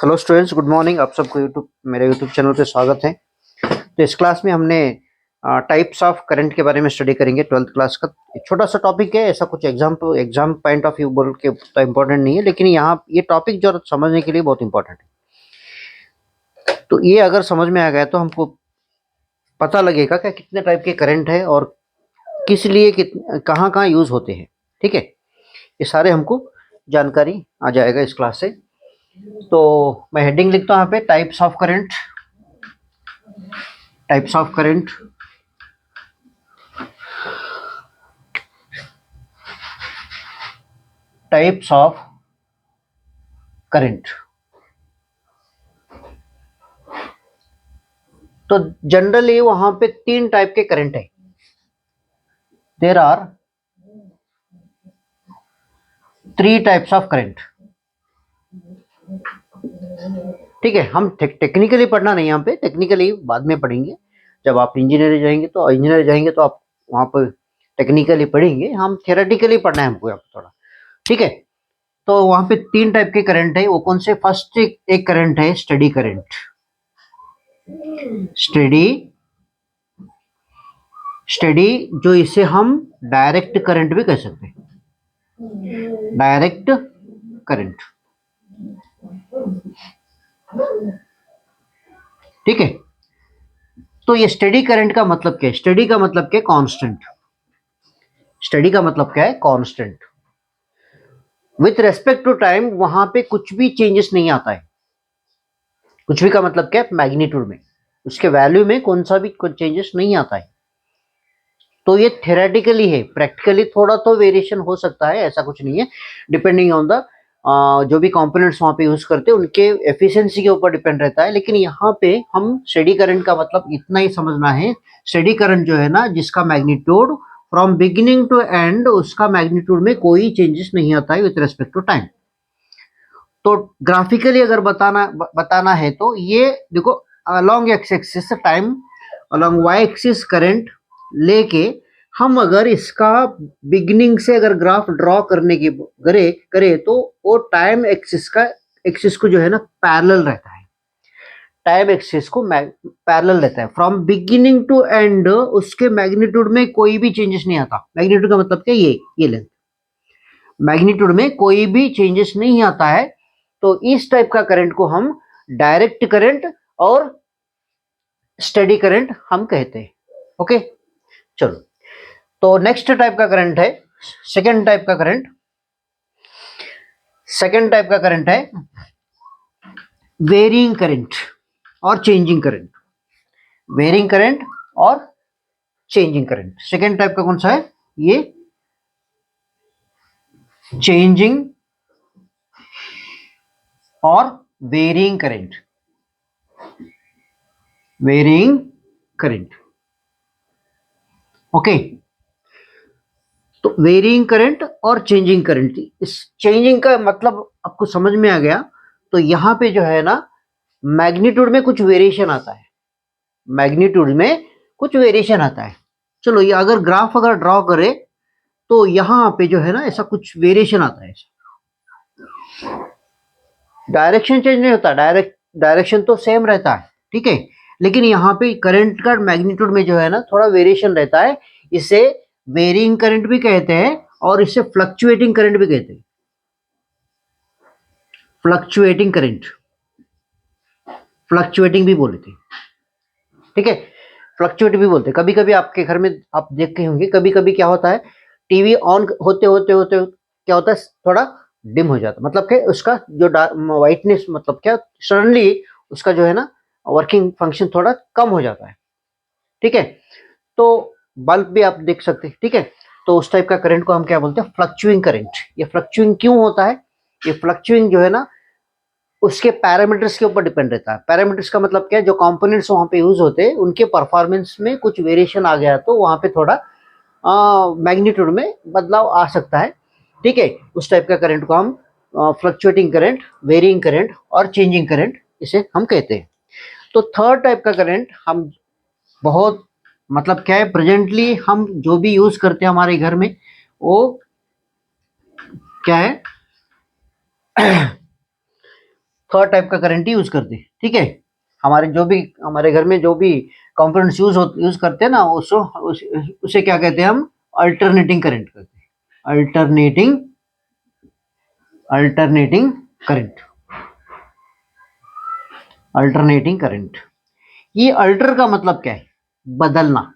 Hello students, good morning. आप सबको मेरे यूट्यूब चैनल पे स्वागत है। तो इस क्लास में हमने टाइप्स ऑफ करंट के बारे में स्टडी करेंगे। 12th क्लास का एक छोटा सा टॉपिक है, ऐसा कुछ एग्जाम पॉइंट ऑफ व्यू बोल के तो इम्पोर्टेंट नहीं है, लेकिन यहाँ ये टॉपिक जो समझने के लिए बहुत इंपॉर्टेंट है। तो ये अगर समझ में आ गया तो हमको पता लगेगा कि कितने टाइप के करंट है और किस लिए कहाँ कहाँ यूज होते हैं। ठीक है, ये सारे हमको जानकारी आ जाएगा इस क्लास से। तो मैं हेडिंग लिखता हूँ यहाँ पे, types of current. Types of current, types of current. तो जनरली वहां पे 3 टाइप के करंट है। There are 3 types of current. ठीक है, हम टेक्निकली पढ़ना नहीं, यहाँ पे टेक्निकली बाद में पढ़ेंगे। जब आप इंजीनियर जाएंगे तो आप वहां पर टेक्निकली पढ़ेंगे। हम थियोरेटिकली पढ़ना है हमको यहाँ पे थोड़ा। ठीक है, तो वहां पे 3 टाइप के करंट है। वो कौन से? फर्स्ट एक करंट है स्टडी करंट। स्टडी जो इसे हम डायरेक्ट करंट भी कह सकते हैं। Direct current. ठीक है, तो ये स्टडी करंट का मतलब क्या है? स्टडी का मतलब क्या है? कांस्टेंट। स्टडी का मतलब क्या है? Constant. With respect to time वहां पे कुछ भी चेंजेस नहीं आता है। कुछ भी का मतलब क्या है? मैग्नीट्यूड में, उसके वैल्यू में कौन सा भी कुछ चेंजेस नहीं आता है। तो ये थेरेटिकली है, प्रैक्टिकली थोड़ा तो वेरिएशन हो सकता है, ऐसा कुछ नहीं है। डिपेंडिंग ऑन द जो भी कंपोनेंट्स वहां पे यूज करते हैं उनके एफिशिएंसी के ऊपर डिपेंड रहता है। लेकिन यहाँ पे हम स्टेडी करंट का मतलब इतना ही समझना है। स्टेडी करंट जो है ना, जिसका magnitude from beginning to end, उसका मैग्नीट्यूड में कोई चेंजेस नहीं आता है विथ रेस्पेक्ट टू टाइम। तो ग्राफिकली अगर बताना है तो ये देखो, along X axis time, along Y axis current लेके हम अगर इसका बिगिनिंग से अगर ग्राफ ड्रॉ करने की करे तो वो टाइम एक्सिस को जो है ना पैरेलल रहता है। टाइम एक्सिस को पैरेलल रहता है फ्रॉम बिगिनिंग टू एंड। उसके मैग्नीट्यूड में कोई भी चेंजेस नहीं आता। मैग्नीट्यूड का मतलब क्या? ये लेंथ। मैग्नीट्यूड में कोई भी चेंजेस नहीं आता है। तो इस टाइप का करंट को हम डायरेक्ट करंट और स्टेडी करंट हम कहते हैं। ओके, चलो। तो नेक्स्ट टाइप का करंट है सेकेंड टाइप का करंट। सेकेंड टाइप का करंट है वेरिंग करंट और चेंजिंग करंट। वेरिंग करंट और चेंजिंग करंट। सेकेंड टाइप का कौन सा है? ये चेंजिंग और varying current. Varying current. Okay, तो वेरिंग करंट और चेंजिंग करंट। इस चेंजिंग का मतलब आपको समझ में आ गया। तो यहां पे जो है ना, मैग्नीट्यूड में कुछ वेरिएशन आता है। मैग्नीट्यूड में कुछ वेरिएशन आता है। चलो, ये अगर ग्राफ अगर ड्रॉ करे तो यहां पे जो है ना, ऐसा कुछ वेरिएशन आता है। डायरेक्शन चेंज नहीं होता, डायरेक्शन तो सेम रहता है। ठीक है, लेकिन यहाँ पे करंट का मैग्नीट्यूड में जो है ना थोड़ा वेरिएशन रहता है। इसे वेरिंग करंट भी कहते हैं और इसे फ्लक्चुएटिंग करंट भी कहते हैं। फ्लक्चुएटिंग करंट, फ्लक्चुएटिंग भी बोलते हैं। ठीक है, फ्लक्चुएट भी बोलते हैं। कभी कभी आपके घर में आप देखते होंगे, कभी कभी क्या होता है, टीवी ऑन होते होते होते क्या होता है, थोड़ा डिम हो जाता है। मतलब कि उसका जो वाइटनेस, मतलब क्या, सडनली उसका जो है ना वर्किंग फंक्शन थोड़ा कम हो जाता है। ठीक है, तो बल्ब भी आप देख सकते हैं। ठीक है, तो उस टाइप का करंट को हम क्या बोलते हैं? फ्लक्चुइंग करंट। ये फ्लक्चुइंग क्यों होता है? ये फ्लक्चुइंग जो है ना, उसके पैरामीटर्स के ऊपर डिपेंड रहता है। पैरामीटर्स का मतलब क्या है? जो कंपोनेंट्स वहां पे यूज होते हैं उनके परफॉर्मेंस में कुछ वेरिएशन आ गया तो वहां पे थोड़ा मैग्नीट्यूड में बदलाव आ सकता है। ठीक है, उस टाइप का करंट को हम फ्लक्चुएटिंग करंट, वेरिंग करंट और चेंजिंग करंट इसे हम कहते हैं। तो थर्ड टाइप का करंट हम बहुत, मतलब क्या है, प्रेजेंटली हम जो भी यूज करते हैं हमारे घर में, वो क्या है? थर्ड टाइप का करंट ही यूज करते हैं, ठीक है। हमारे घर में जो भी कंपोनेंट्स यूज करते हैं ना, उसे क्या कहते हैं हम, अल्टरनेटिंग करंट कहते हैं, अल्टरनेटिंग करंट, अल्टरनेटिंग करंट। ये अल्टर का मतलब क्या है, बदलना।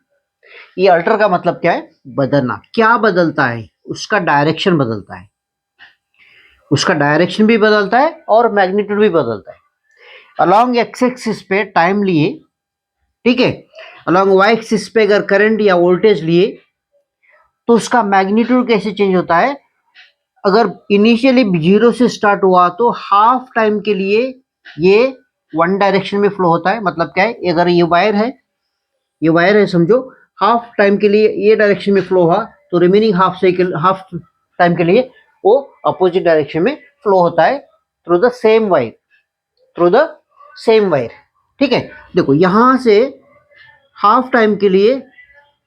ये अल्टर का मतलब क्या है, बदलना। क्या बदलता है, उसका डायरेक्शन बदलता है, उसका डायरेक्शन भी बदलता है और मैग्नीट्यूड भी बदलता है। अलोंग एक्स एक्सिस पे टाइम लिए, ठीक है, अलोंग वाई एक्सिस पे अगर करंट या वोल्टेज लिए तो उसका मैग्नीट्यूड कैसे चेंज होता है। अगर इनिशियली जीरो से स्टार्ट हुआ तो हाफ टाइम के लिए ये वन डायरेक्शन में फ्लो होता है। मतलब क्या है, अगर ये वायर है, ये वायर है समझो, हाफ टाइम के लिए ये डायरेक्शन में फ्लो हुआ तो रिमेनिंग हाफ टाइम के लिए वो अपोजिट डायरेक्शन में फ्लो होता है through the same wire, through the same wire, ठीक है। देखो यहां से हाफ टाइम के लिए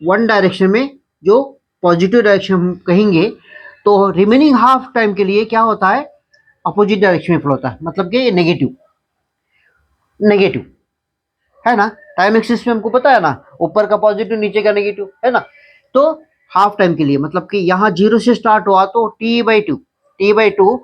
वन डायरेक्शन में जो पॉजिटिव डायरेक्शन हम कहेंगे, तो रिमेनिंग हाफ टाइम के लिए क्या होता है, अपोजिट डायरेक्शन में फ्लो होता है। मतलब कि नेगेटिव, नेगेटिव है ना। टाइम एक्सिस में हमको पता है ना, ऊपर का पॉजिटिव नीचे का नेगेटिव है ना। तो हाफ टाइम के लिए मतलब कि यहाँ जीरो से स्टार्ट हुआ तो टी बाई टू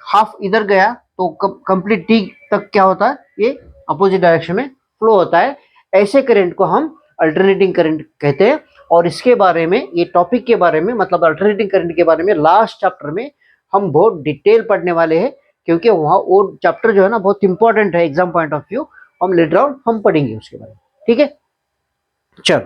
हाफ इधर गया तो कंप्लीट टी तक क्या होता है, ये अपोजिट डायरेक्शन में फ्लो होता है। ऐसे करंट को हम अल्टरनेटिंग करंट कहते हैं। और इसके बारे में, ये टॉपिक के बारे में, मतलब अल्टरनेटिंग करंट के बारे में लास्ट चैप्टर में हम बहुत डिटेल पढ़ने वाले हैं, क्योंकि वहाँ वो चैप्टर जो है ना बहुत इंपॉर्टेंट है एग्जाम पॉइंट ऑफ व्यू। हम लेटर ऑन हम पढ़ेंगे उसके बारे में, ठीक है। चलो